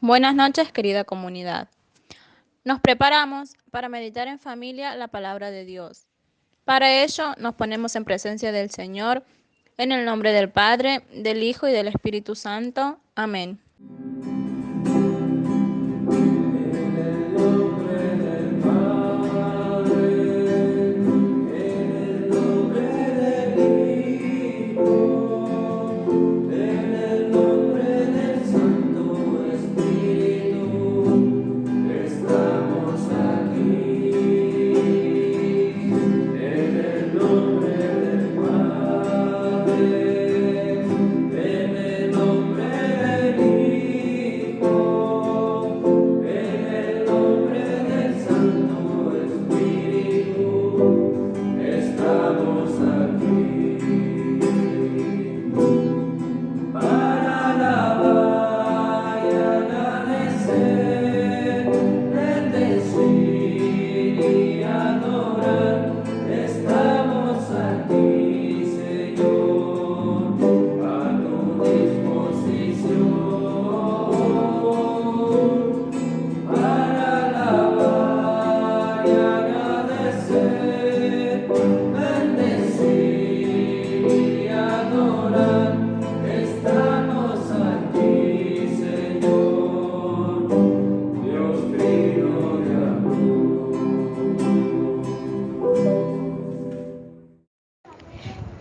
Buenas noches, querida comunidad. Nos preparamos para meditar en familia la palabra de Dios. Para ello, nos ponemos en presencia del Señor, en el nombre del Padre, del Hijo y del Espíritu Santo. Amén.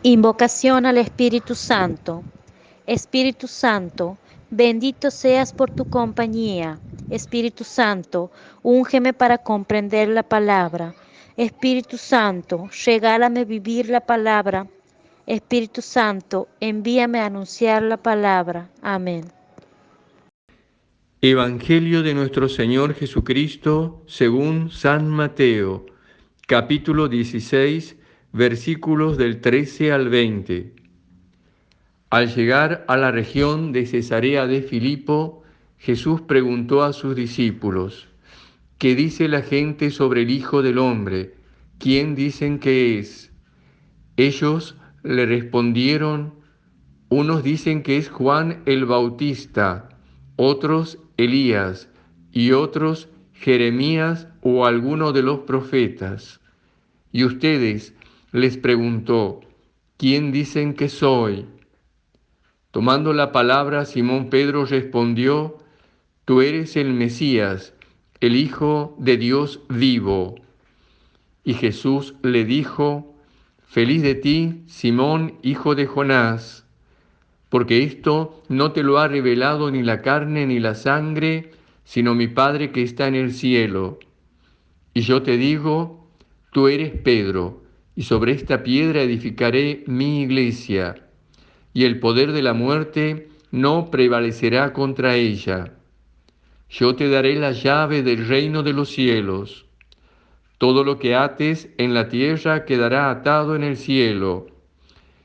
Invocación al Espíritu Santo. Espíritu Santo, bendito seas por tu compañía. Espíritu Santo, úngeme para comprender la palabra. Espíritu Santo, regálame vivir la palabra. Espíritu Santo, envíame a anunciar la palabra. Amén. Evangelio de nuestro Señor Jesucristo según San Mateo, capítulo 16, versículos del 13 al 20. Al llegar a la región de Cesarea de Filipo, Jesús preguntó a sus discípulos: ¿Qué dice la gente sobre el Hijo del Hombre? ¿Quién dicen que es? Ellos le respondieron: unos dicen que es Juan el Bautista, otros Elías y otros Jeremías o alguno de los profetas. Y ustedes, les preguntó, ¿quién dicen que soy? Tomando la palabra, Simón Pedro respondió: Tú eres el Mesías, el Hijo de Dios vivo. Y Jesús le dijo: Feliz de ti, Simón, hijo de Jonás, porque esto no te lo ha revelado ni la carne ni la sangre, sino mi Padre que está en el cielo. Y yo te digo, tú eres Pedro, y sobre esta piedra edificaré mi iglesia, y el poder de la muerte no prevalecerá contra ella. Yo te daré la llave del reino de los cielos. Todo lo que ates en la tierra quedará atado en el cielo,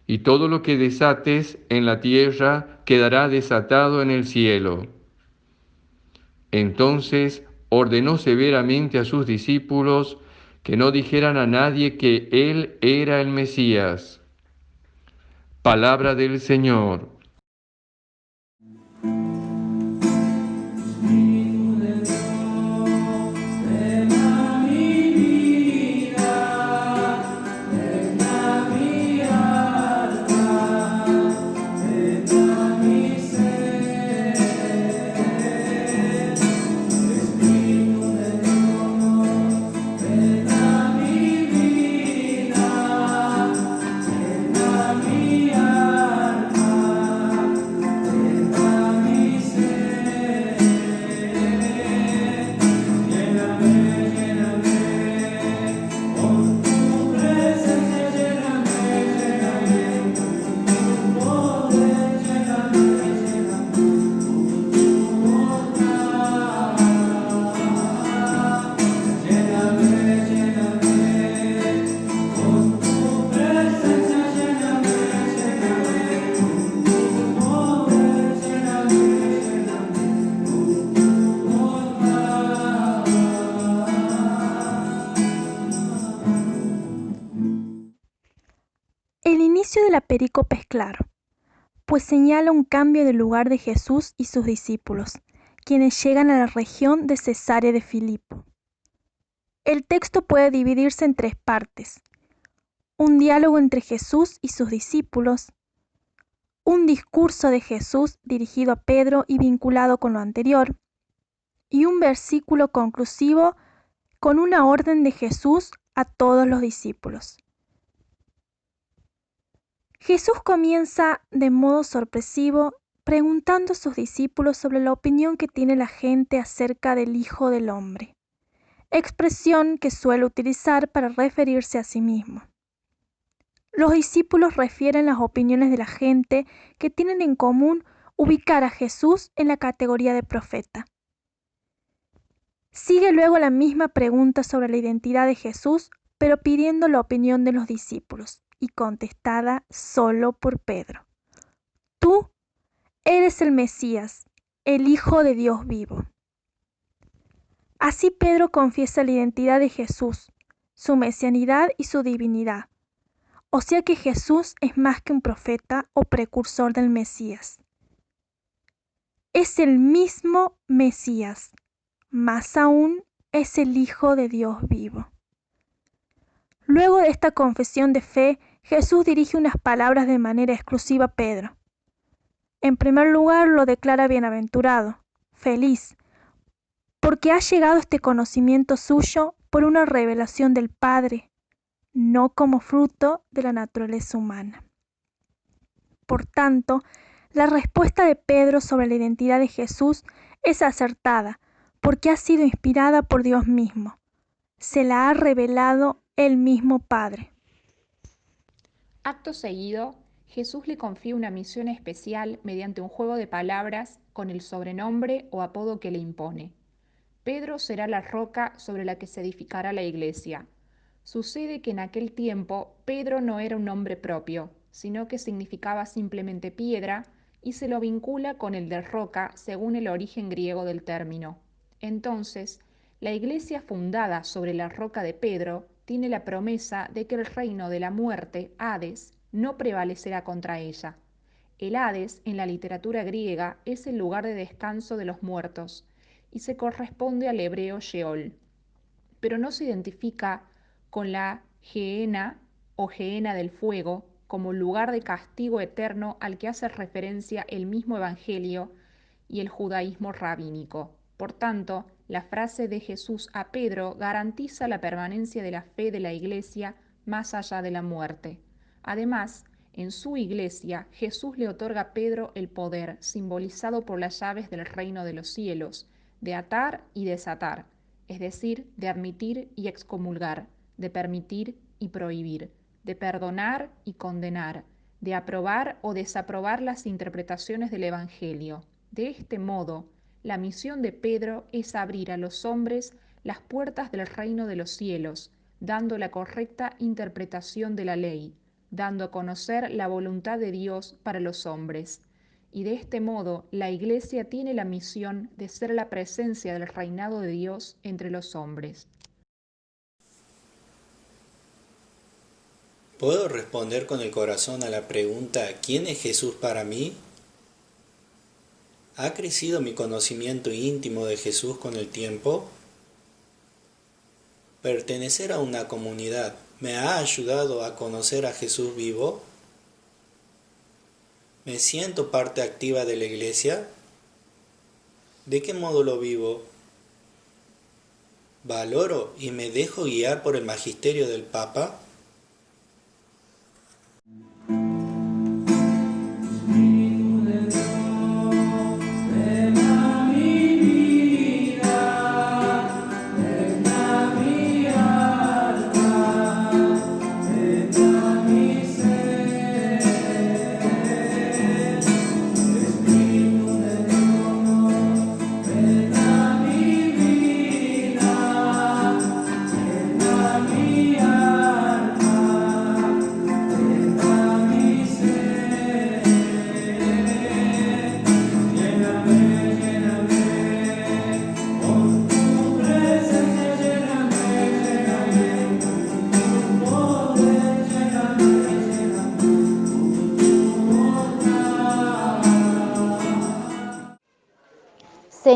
y todo lo que desates en la tierra quedará desatado en el cielo. Entonces ordenó severamente a sus discípulos que no dijeran a nadie que él era el Mesías. Palabra del Señor. El inicio de la perícope es claro, pues señala un cambio de lugar de Jesús y sus discípulos, quienes llegan a la región de Cesarea de Filipo. El texto puede dividirse en 3 partes: un diálogo entre Jesús y sus discípulos, un discurso de Jesús dirigido a Pedro y vinculado con lo anterior, y un versículo conclusivo con una orden de Jesús a todos los discípulos. Jesús comienza de modo sorpresivo preguntando a sus discípulos sobre la opinión que tiene la gente acerca del Hijo del Hombre, expresión que suele utilizar para referirse a sí mismo. Los discípulos refieren las opiniones de la gente que tienen en común ubicar a Jesús en la categoría de profeta. Sigue luego la misma pregunta sobre la identidad de Jesús, pero pidiendo la opinión de los discípulos, y contestada solo por Pedro. Tú eres el Mesías, el Hijo de Dios vivo. Así Pedro confiesa la identidad de Jesús, su mesianidad y su divinidad. O sea que Jesús es más que un profeta o precursor del Mesías. Es el mismo Mesías, más aún es el Hijo de Dios vivo. Luego de esta confesión de fe, Jesús dirige unas palabras de manera exclusiva a Pedro. En primer lugar, lo declara bienaventurado, feliz, porque ha llegado este conocimiento suyo por una revelación del Padre, no como fruto de la naturaleza humana. Por tanto, la respuesta de Pedro sobre la identidad de Jesús es acertada, porque ha sido inspirada por Dios mismo. Se la ha revelado el mismo Padre. Acto seguido, Jesús le confía una misión especial mediante un juego de palabras con el sobrenombre o apodo que le impone. Pedro será la roca sobre la que se edificará la iglesia. Sucede que en aquel tiempo Pedro no era un nombre propio, sino que significaba simplemente piedra y se lo vincula con el de roca según el origen griego del término. Entonces, la iglesia fundada sobre la roca de Pedro tiene la promesa de que el reino de la muerte, Hades, no prevalecerá contra ella. El Hades, en la literatura griega, es el lugar de descanso de los muertos y se corresponde al hebreo Sheol, pero no se identifica con la Gehenna o Gehenna del fuego como lugar de castigo eterno al que hace referencia el mismo Evangelio y el judaísmo rabínico. Por tanto, la frase de Jesús a Pedro garantiza la permanencia de la fe de la Iglesia más allá de la muerte. Además, en su Iglesia, Jesús le otorga a Pedro el poder, simbolizado por las llaves del reino de los cielos, de atar y desatar, es decir, de admitir y excomulgar, de permitir y prohibir, de perdonar y condenar, de aprobar o desaprobar las interpretaciones del Evangelio. De este modo, la misión de Pedro es abrir a los hombres las puertas del reino de los cielos, dando la correcta interpretación de la ley, dando a conocer la voluntad de Dios para los hombres. Y de este modo, la Iglesia tiene la misión de ser la presencia del reinado de Dios entre los hombres. ¿Puedo responder con el corazón a la pregunta ¿quién es Jesús para mí? ¿Ha crecido mi conocimiento íntimo de Jesús con el tiempo? ¿Pertenecer a una comunidad me ha ayudado a conocer a Jesús vivo? ¿Me siento parte activa de la Iglesia? ¿De qué modo lo vivo? ¿Valoro y me dejo guiar por el magisterio del Papa?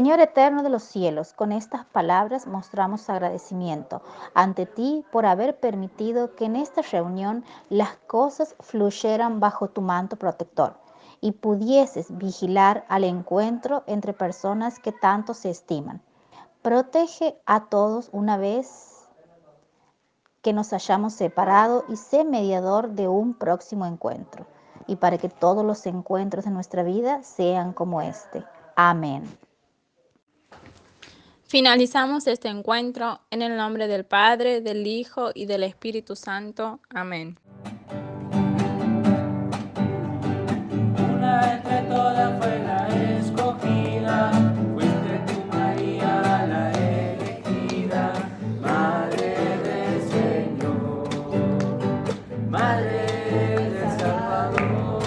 Señor eterno de los cielos, con estas palabras mostramos agradecimiento ante ti por haber permitido que en esta reunión las cosas fluyeran bajo tu manto protector y pudieses vigilar al encuentro entre personas que tanto se estiman. Protege a todos una vez que nos hayamos separado y sé mediador de un próximo encuentro, y para que todos los encuentros de nuestra vida sean como este. Amén. Finalizamos este encuentro en el nombre del Padre, del Hijo y del Espíritu Santo. Amén. Una entre todas fue la escogida, fuiste tú María la elegida, Madre del Señor, Madre del Salvador.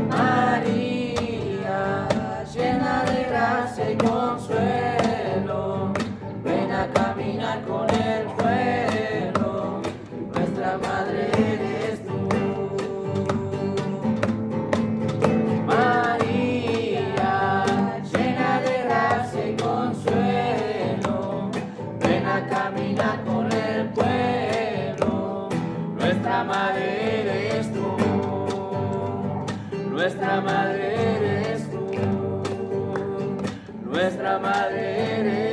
María, llena de gracia y consuelo, ven a caminar con el pueblo, nuestra Madre eres tú. María, llena de gracia y consuelo, ven a caminar con el pueblo, nuestra Madre eres tú, nuestra Madre eres tú, nuestra Madre eres tú.